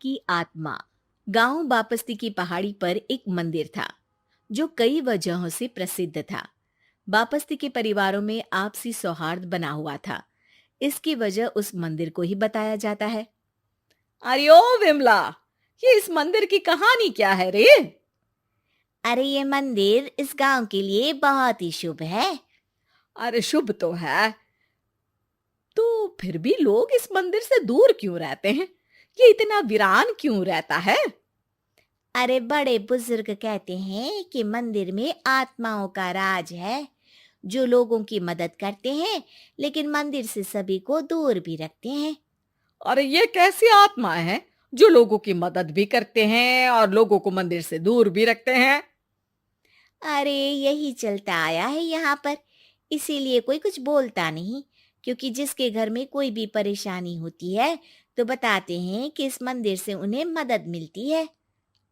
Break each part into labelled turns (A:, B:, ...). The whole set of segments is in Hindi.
A: की आत्मा। गांव बापस्ती की पहाड़ी पर एक मंदिर था जो कई वजहों से प्रसिद्ध था। बापस्ती के परिवारों में आपसी सौहार्द बना हुआ था। इसकी वजह उस मंदिर को ही बताया जाता है।
B: अरे ओ विमला, ये इस मंदिर की कहानी क्या है रे?
A: अरे ये मंदिर इस गांव के लिए बहुत ही शुभ है।
B: अरे शुभ तो है, तो फिर भी लोग इस मंदिर से दूर क्यों रहते हैं? ये इतना वीरान क्यों रहता है?
A: अरे बड़े बुजुर्ग कहते हैं कि मंदिर में आत्माओं का राज है जो लोगों की मदद करते हैं, लेकिन मंदिर से सभी को दूर भी रखते हैं।
B: अरे ये कैसी आत्मा है जो लोगों की मदद भी करते हैं और लोगों को मंदिर से दूर भी रखते हैं?
A: अरे यही चलता आया है यहाँ पर, इसीलिए कोई कुछ बोलता नहीं। क्योंकि जिसके घर में कोई भी परेशानी होती है तो बताते हैं कि इस मंदिर से उन्हें मदद मिलती है।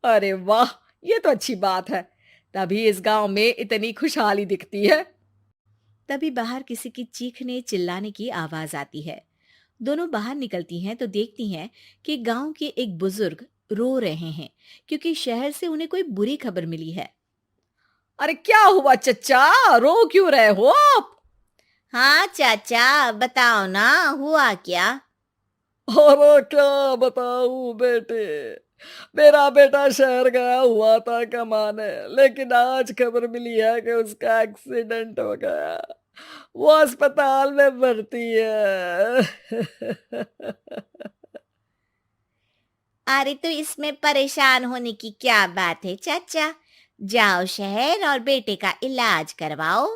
B: अरे वाह, ये तो अच्छी बात है। तभी इस गांव में इतनी खुशहाली दिखती है।
A: तभी बाहर किसी की चीखने चिल्लाने की आवाज आती है। दोनों बाहर निकलती हैं तो देखती हैं कि गांव के एक बुजुर्ग रो रहे हैं क्योंकि शहर से उन्हें कोई बुरी खबर मिली है।
B: अरे क्या हुआ चच्चा, रो क्यों रहे हो आप?
A: हाँ चाचा, बताओ ना, हुआ क्या?
B: अरे क्या बताऊं बेटे, मेरा बेटा शहर गया हुआ था कमाने, लेकिन आज खबर मिली है कि उसका एक्सीडेंट हो गया। वो अस्पताल में भर्ती है।
A: अरे तो इसमें परेशान होने की क्या बात है चाचा, जाओ शहर और बेटे का इलाज करवाओ।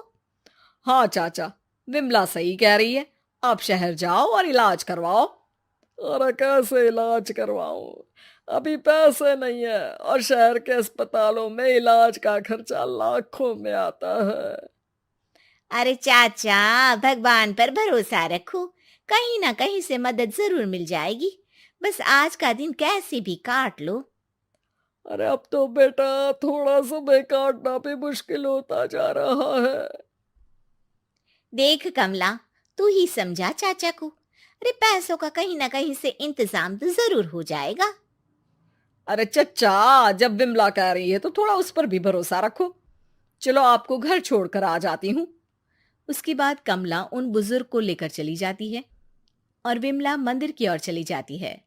B: हाँ चाचा, विमला सही कह रही है। आप शहर जाओ और इलाज करवाओ। अरे कैसे इलाज करवाऊं, अभी पैसे नहीं है और शहर के अस्पतालों में इलाज का खर्चा लाखों में आता है।
A: अरे चाचा, भगवान पर भरोसा रखो, कहीं ना कहीं से मदद जरूर मिल जाएगी। बस आज का दिन कैसे भी काट लो।
B: अरे अब तो बेटा थोड़ा समय काटना भी मुश्किल होता जा रहा है।
A: देख कमला, तू ही समझा चाचा को। अरे पैसों का कहीं ना कहीं से इंतजाम तो जरूर हो जाएगा।
B: अरे चच्चा, जब विमला कह रही है तो थोड़ा उस पर भी भरोसा रखो। चलो आपको घर छोड़कर आ जाती हूँ।
A: उसके बाद कमला उन बुजुर्ग को लेकर चली जाती है और विमला मंदिर की ओर चली जाती है।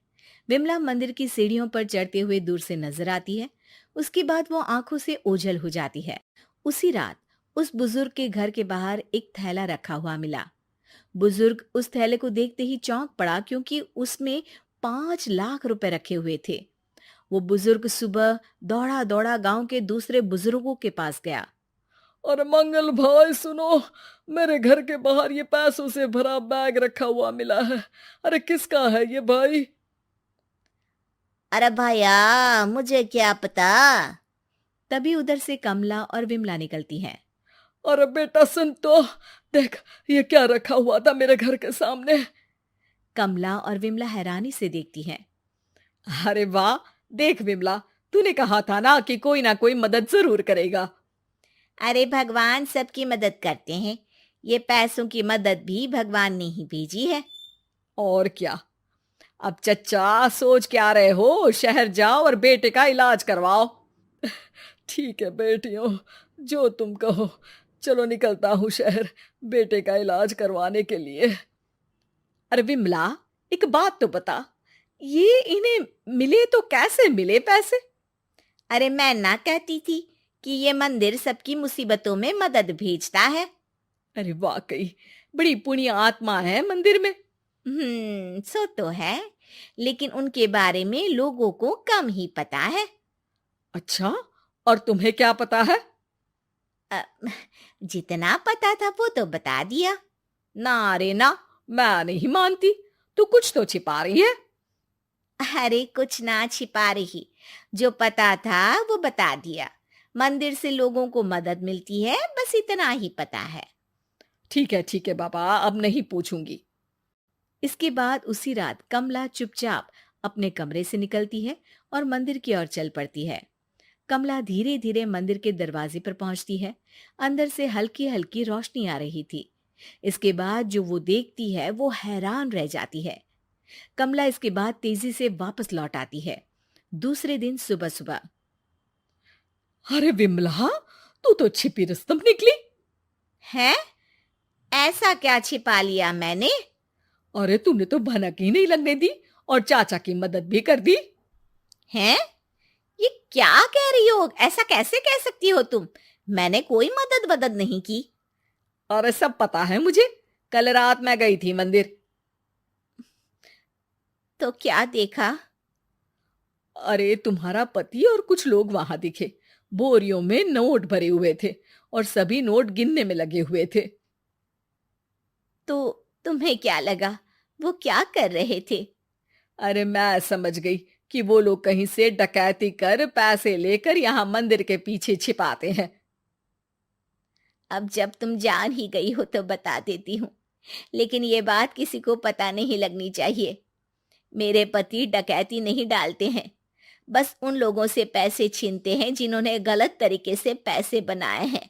A: विमला मंदिर की सीढ़ियों पर चढ़ते हुए दूर से नजर आती है। उसके बाद वो आंखों से ओझल हो जाती है। उसी रात उस बुजुर्ग के घर के बाहर एक थैला रखा हुआ मिला। बुजुर्ग उस थैले को देखते ही चौंक पड़ा क्योंकि उसमें 5 लाख रुपए रखे हुए थे। वो बुजुर्ग सुबह दौड़ा दौड़ा गांव के दूसरे बुजुर्गों के पास गया।
B: अरे मंगल भाई सुनो, मेरे घर के बाहर ये पैसों से भरा बैग रखा हुआ मिला है। अरे किसका है ये भाई?
A: अरे भैया, मुझे क्या पता। तभी उधर से कमला और विमला निकलती हैं।
B: अरे बेटा सुन तो, देख ये क्या रखा हुआ था मेरे घर के सामने।
A: कमला और विमला हैरानी से देखती हैं।
B: अरे वाह, देख विमला, तूने कहा था ना कि कोई ना कोई मदद जरूर करेगा।
A: अरे भगवान सबकी मदद करते हैं, ये पैसों की मदद भी भगवान ने ही भेजी है।
B: और क्या। अब चच्चा सोच क्या रहे हो, शहर जाओ और बेटे का इलाज करवाओ। ठीक है बेटियों, जो तुम कहो। चलो निकलता हूँ शहर बेटे का इलाज करवाने के लिए। अरे विमला, एक बात तो बता, ये इन्हें मिले तो कैसे मिले पैसे?
A: अरे मैं ना कहती थी कि ये मंदिर सबकी मुसीबतों में मदद भेजता है।
B: अरे वाकई बड़ी पुण्य आत्मा है मंदिर में।
A: सो तो है, लेकिन उनके बारे में लोगों को कम ही पता है।
B: अच्छा, और तुम्हें क्या पता है?
A: अ, जितना पता था वो तो बता दिया।
B: ना रे ना, मैं नहीं मानती। तू कुछ तो छिपा रही है।
A: अरे कुछ ना छिपा रही, जो पता था वो बता दिया। मंदिर से लोगों को मदद मिलती है, बस इतना ही पता है।
B: ठीक है बाबा, अब नहीं पूछूंगी।
A: इसके बाद उसी रात कमला चुपचाप अपने कमरे से निकलती है और मंदिर की ओर चल पड़ती है। कमला धीरे धीरे मंदिर के दरवाजे पर पहुंचती है। अंदर से हल्की हल्की रोशनी आ रही थी। इसके बाद जो वो देखती है वो हैरान रह जाती है। कमला इसके बाद तेजी से वापस लौट आती है। दूसरे दिन सुबह सुबह।
B: अरे विमला, तू तो छिपी रुस्तम निकली।
A: है? ऐसा क्या छिपा लिया मैंने?
B: अरे तूने तो भनक ही नहीं लगने दी और चाचा की मदद भी कर दी।
A: हैं? ये क्या कह रही हो? ऐसा कैसे कह सकती हो तुम? मैंने कोई मदद वदद नहीं की।
B: अरे सब पता है मुझे, कल रात मैं गई थी मंदिर।
A: तो क्या देखा?
B: अरे तुम्हारा पति और कुछ लोग वहां दिखे। बोरियों में नोट भरे हुए थे और सभी नोट गिनने में लगे हुए थे।
A: तो तुम्हें क्या लगा? वो क्या कर रहे थे?
B: अरे मैं समझ गई कि वो लोग कहीं से डकैती कर पैसे लेकर यहाँ मंदिर के पीछे छिपाते हैं।
A: अब जब तुम जान ही गई हो तो बता देती हूँ, लेकिन ये बात किसी को पता नहीं लगनी चाहिए। मेरे पति डकैती नहीं डालते हैं, बस उन लोगों से पैसे छीनते हैं जिन्होंने गलत तरीके से पैसे बनाए हैं।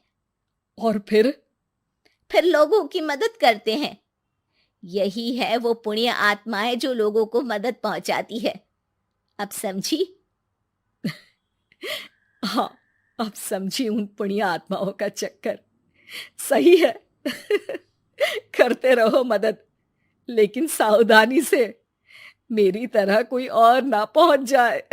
B: और फिर
A: लोगों की मदद करते हैं। यही है वो पुण्य आत्माएं जो लोगों को मदद पहुंचाती है। अब समझी?
B: हाँ, अब समझी उन पुण्य आत्माओं का चक्कर। सही है। करते रहो मदद, लेकिन सावधानी से, मेरी तरह कोई और ना पहुंच जाए।